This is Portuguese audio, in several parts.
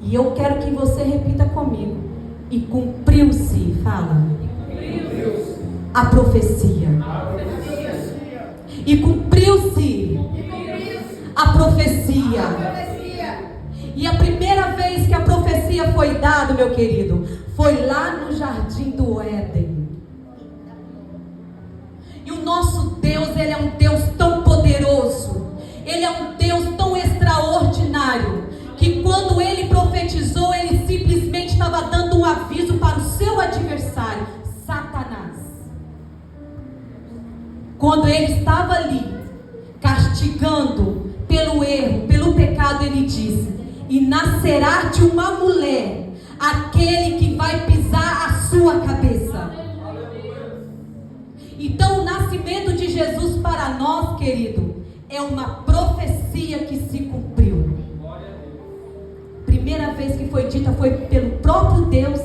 E eu quero que você repita comigo. E cumpriu-se, fala. A profecia. E cumpriu-se a profecia. E a primeira vez que a profecia foi dada, meu querido, foi lá no jardim do Éden. E o nosso Deus, Ele é um Deus tão poderoso, Ele é um Deus tão extraordinário, que quando Ele profetizou, Ele simplesmente estava dando um aviso para o seu adversário, Satanás. Quando Ele estava ali, castigando pelo erro, pelo pecado, Ele disse: e nascerá de uma mulher aquele que vai pisar a sua cabeça. Então o nascimento de Jesus para nós, querido, é uma profecia que se cumpriu. Primeira vez que foi dita foi pelo próprio Deus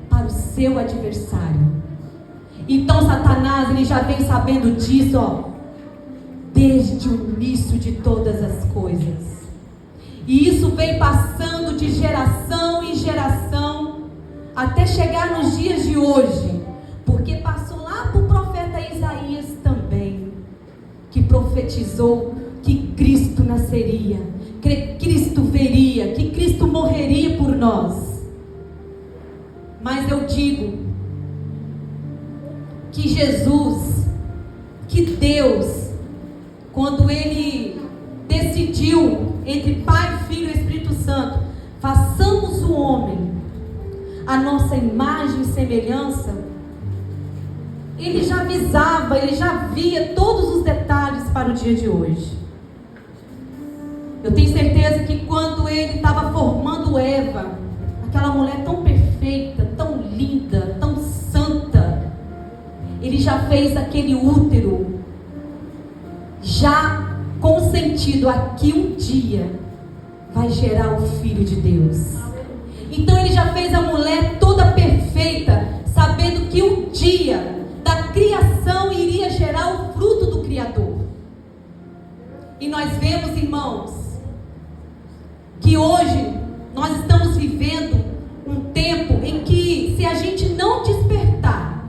para o seu adversário. Então Satanás, ele já vem sabendo disso, desde o início de todas as coisas. E isso vem passando de geração em geração, até chegar nos dias de hoje. Porque passou lá para o profeta Isaías também, que profetizou que Cristo nasceria, que Cristo veria, que Cristo morreria por nós. Mas eu digo que Jesus, que Deus, quando Ele decidiu entre Pai, Filho e Espírito Santo, façamos o homem a nossa imagem e semelhança, Ele já avisava, Ele já via todos os detalhes para o dia de hoje. Eu tenho certeza que quando Ele estava formando Eva, aquela mulher tão perfeita, tão linda, tão santa, Ele já fez aquele útero, já com o sentido, aqui um dia vai gerar o Filho de Deus. Então Ele já fez a mulher toda perfeita, sabendo que um dia da criação iria gerar o fruto do Criador. E nós vemos, irmãos, que hoje nós estamos vivendo um tempo em que, se a gente não despertar,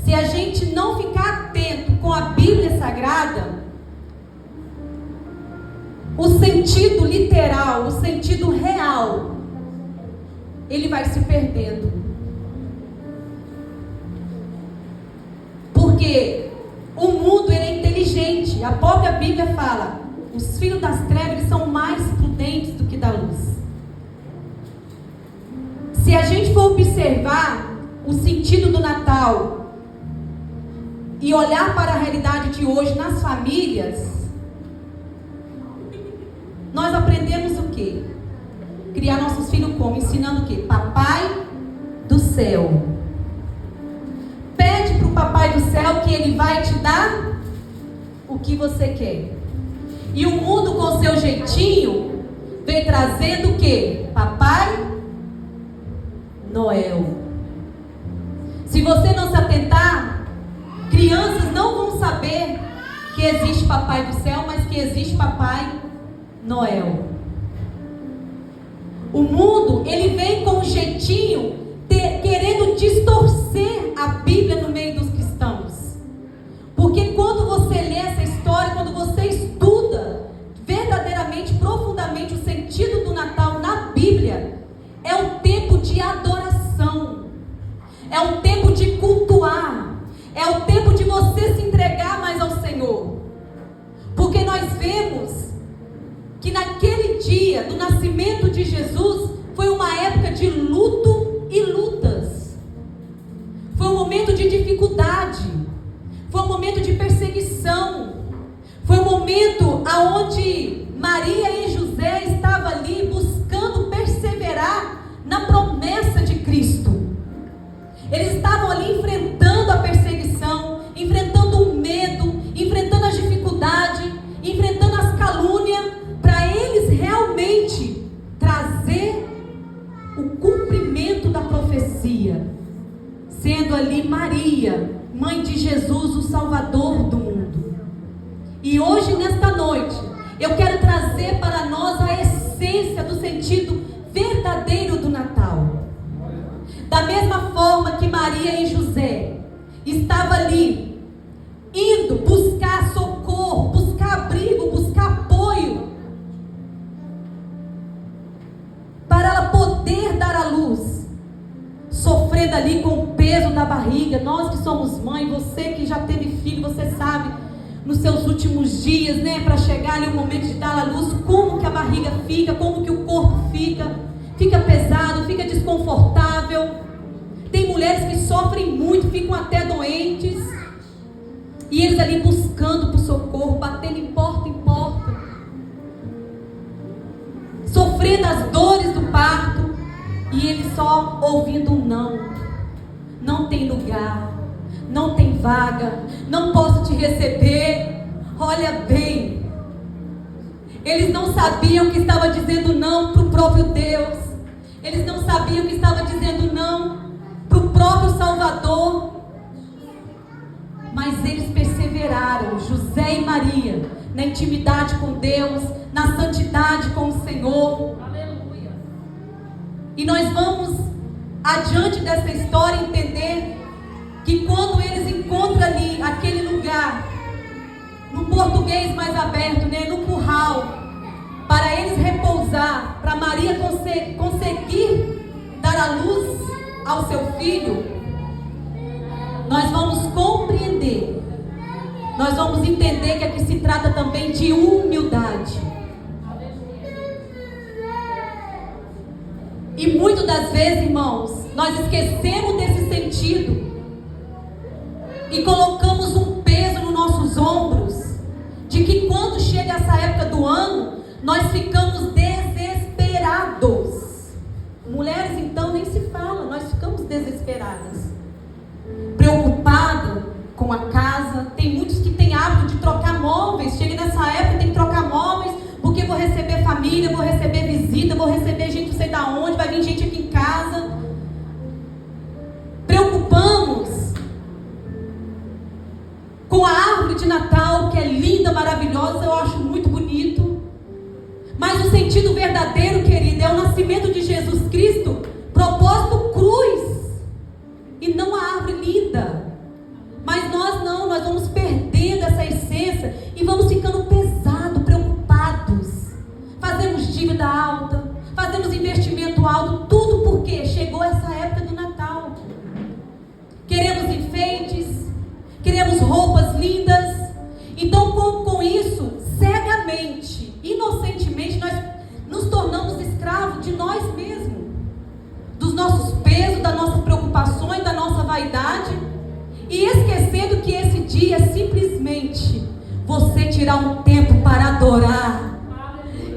se a gente não ficar atento com a Bíblia Sagrada, o sentido literal, o sentido real, ele vai se perdendo. Porque o mundo, ele é inteligente. A própria Bíblia fala: os filhos das trevas, eles são mais prudentes do que da luz. Se a gente for observar o sentido do Natal e olhar para a realidade de hoje nas famílias, nós aprendemos o quê? Criar nossos filhos como? Ensinando o quê? Papai do céu. Pede para o Papai do céu que Ele vai te dar o que você quer. E o mundo, com seu jeitinho, vem trazendo o quê? Papai Noel. Se você não se atentar, crianças não vão saber que existe Papai do céu, mas que existe Papai Noel. O mundo, ele vem com um jeitinho, querendo distorcer a Bíblia no meio dos cristãos. Porque quando você lê essa história, quando você estuda verdadeiramente, profundamente o sentido do Natal na Bíblia, é um tempo de adoração, é um tempo de cultuar, é o tempo de você se entregar mais ao Senhor. Porque nós vemos que naquele dia do nascimento de Jesus foi uma época de luto e lutas. Foi um momento de dificuldade. Foi um momento de perseguição. Foi um momento aonde Maria e José estavam ali buscando perseverar na promessa de Cristo. Eles estavam ali enfrentando a perseguição, enfrentando o medo, enfrentando as dificuldades, enfrentando as calúnias, para eles realmente trazer o cumprimento da profecia, sendo ali Maria, mãe de Jesus, o Salvador do mundo. E hoje, nesta noite, eu quero trazer para nós a essência do sentido verdadeiro Da mesma forma que Maria e José estavam ali, indo buscar socorro, buscar abrigo, buscar apoio, para ela poder dar à luz, sofrendo ali com o peso da barriga. Nós que somos mãe, você que já teve filho, você sabe, nos seus últimos dias, né, para chegar ali o momento de dar à luz, como que a barriga fica, como que o corpo fica pesado, fica desconfortável. Tem mulheres que sofrem muito, ficam até doentes, e eles ali buscando por socorro, batendo em porta, sofrendo as dores do parto, e eles só ouvindo um não tem lugar, não tem vaga, não posso te receber. Olha bem, eles não sabiam que estava dizendo não para o próprio Deus, eles não sabiam que estava dizendo não para o próprio Salvador, mas eles perseveraram, José e Maria, na intimidade com Deus, na santidade com o Senhor. Aleluia. E nós vamos adiante dessa história entender que quando eles encontram ali aquele lugar, no português mais aberto, né, no curral, para eles repousar, para Maria conseguir dar a luz ao seu filho, nós vamos compreender, nós vamos entender que aqui se trata também de humildade. E muitas das vezes, irmãos, nós esquecemos desse sentido e colocamos um peso nos nossos ombros, de que quando chega essa época do ano, nós ficamos desesperados. Mulheres então nem se fala, nós ficamos desesperadas, preocupadas com a casa. Tem muitos que têm hábito de trocar móveis. Chega nessa época, tem que trocar móveis, porque vou receber família, vou receber visita, vou receber gente não sei da onde, vai vir gente aqui em casa. Preocupamos com a árvore de Natal, que é linda, maravilhosa, eu acho muito bonito. Mas o sentido verdadeiro, querida, é o nascimento de Jesus Cristo, propósito cruz, e não a árvore linda. Mas nós não, nós vamos perdendo essa essência e vamos ficando pesados, preocupados. Fazemos dívida alta, fazemos investimento alto, tudo porque chegou essa época do Natal. Queremos enfeites, queremos roupas lindas. Então, com isso, cegamente, inocentemente, nós nos tornamos escravos de nós mesmos, dos nossos pesos, das nossas preocupações, da nossa vaidade, e esquecendo que esse dia é simplesmente você tirar um tempo para adorar,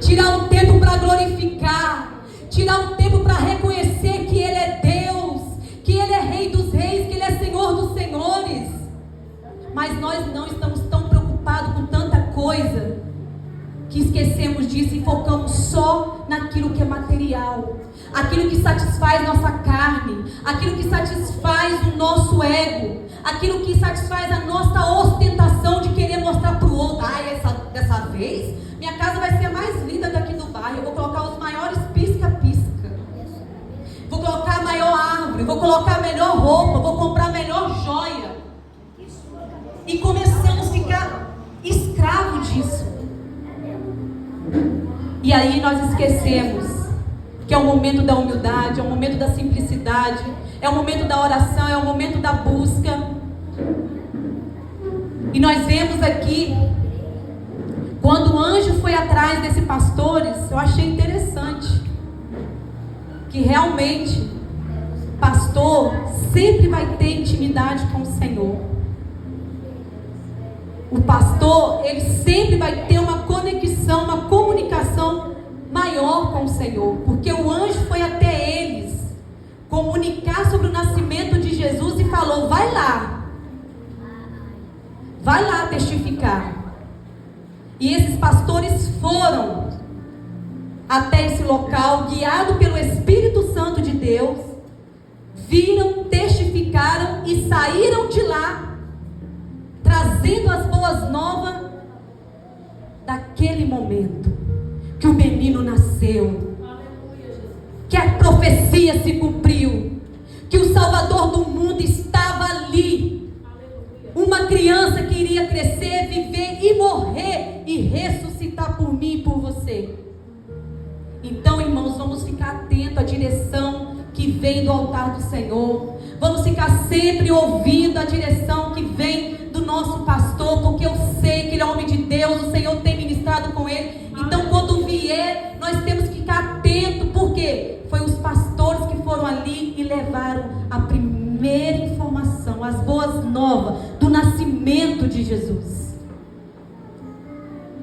tirar um tempo para glorificar, tirar um tempo para reconhecer que Ele é Deus, que Ele é Rei dos Reis, que Ele é Senhor dos Senhores. Mas nós não estamos tão preocupados com tanta coisa, que esquecemos disso e focamos só naquilo que é material, aquilo que satisfaz nossa carne, aquilo que satisfaz o nosso ego, aquilo que satisfaz a nossa ostentação de querer mostrar para o outro. Dessa vez minha casa vai ser a mais linda daqui do bairro, eu vou colocar os maiores pisca-pisca, vou colocar a maior árvore, vou colocar a melhor roupa, vou comprar a melhor joia, e começamos a ficar escravos disso. E aí nós esquecemos que é o momento da humildade, é o momento da simplicidade, é o momento da oração, é o momento da busca. E nós vemos aqui, quando o anjo foi atrás desses pastores, eu achei interessante, que realmente, pastor sempre vai ter intimidade com o Senhor. O pastor, ele sempre vai ter uma conexão, uma comunicação maior com o Senhor, porque o anjo foi até eles comunicar sobre o nascimento de Jesus e falou: vai lá testificar. E esses pastores foram até esse local, guiados pelo Espírito Santo de Deus, viram, testificaram e saíram de lá, trazendo as boas novas daquele momento, que o menino nasceu, que a profecia se cumpriu, que Salvador do mundo estava ali. Uma criança que iria crescer, viver e morrer e ressuscitar por mim e por você. Então, irmãos, vamos ficar atentos à direção que vem do altar do Senhor. Vamos ficar sempre ouvindo a direção que vem do nosso pastor, porque eu sei que ele é homem de Deus, o Senhor tem ministrado com ele. Então, quando vier, nós temos que ficar atentos, porque foi os pastores que foram ali e levaram a primeira informação, as boas novas do nascimento de Jesus.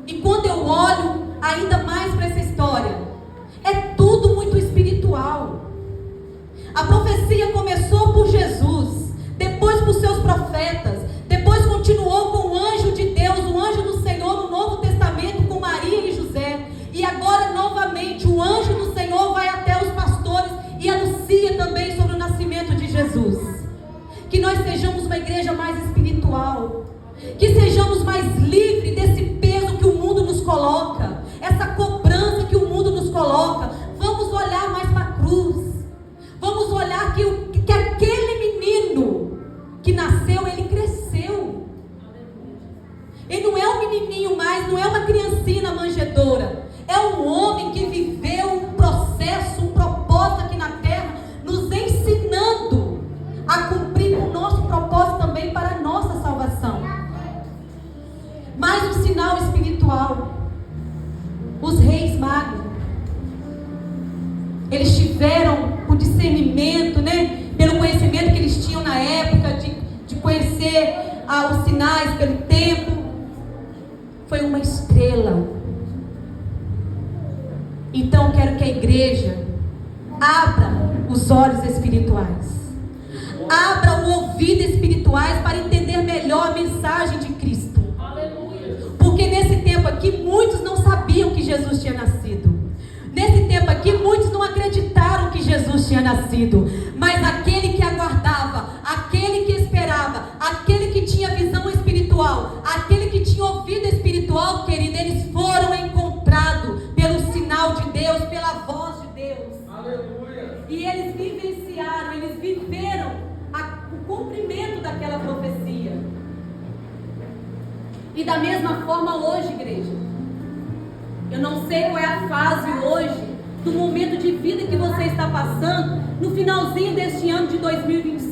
E quando eu olho ainda mais para essa história, é tudo muito espiritual. A profecia começou por Jesus, depois por seus profetas, depois continuou com o anjo de Deus, o anjo do Senhor no Novo Testamento com Maria e José. E agora novamente o anjo do Senhor vai até os pastores e anuncia também sobre o nascimento de Jesus. Que nós sejamos uma igreja mais espiritual, que sejamos mais livres desse peso que o mundo nos coloca, essa cobrança que o mundo nos coloca. Vamos olhar mais para a cruz. Vamos olhar que aquele menino que nasceu, ele cresceu. Ele não é um menininho mais, não é uma criancinha na manjedoura. É um homem que viveu um processo, um propósito aqui na terra, nos ensinando a cumprir o nosso propósito também para a nossa salvação. Mais um sinal espiritual. Os reis magos, eles tiveram o discernimento, pelo conhecimento que eles tinham na época, de conhecer os sinais pelo tempo. Foi uma estrela. Então quero que a igreja abra os olhos espirituais, abra o ouvido espirituais para entender melhor a mensagem de Cristo. Porque nesse tempo aqui muitos não sabiam que Jesus tinha nascido. Nesse tempo aqui muitos não acreditaram que Jesus tinha nascido. Mas aquele que aguardava, aquele que esperava, aquele que tinha visão espiritual, aquele que tinha ouvido espiritual, querido, eles foram encontrados pelo sinal de Deus, pela voz de Deus. Aleluia. E eles vivenciaram, eles viveram o cumprimento daquela profecia. E da mesma forma hoje, igreja, eu não sei qual é a fase hoje, do momento de vida que você está passando, no finalzinho deste ano de 2025.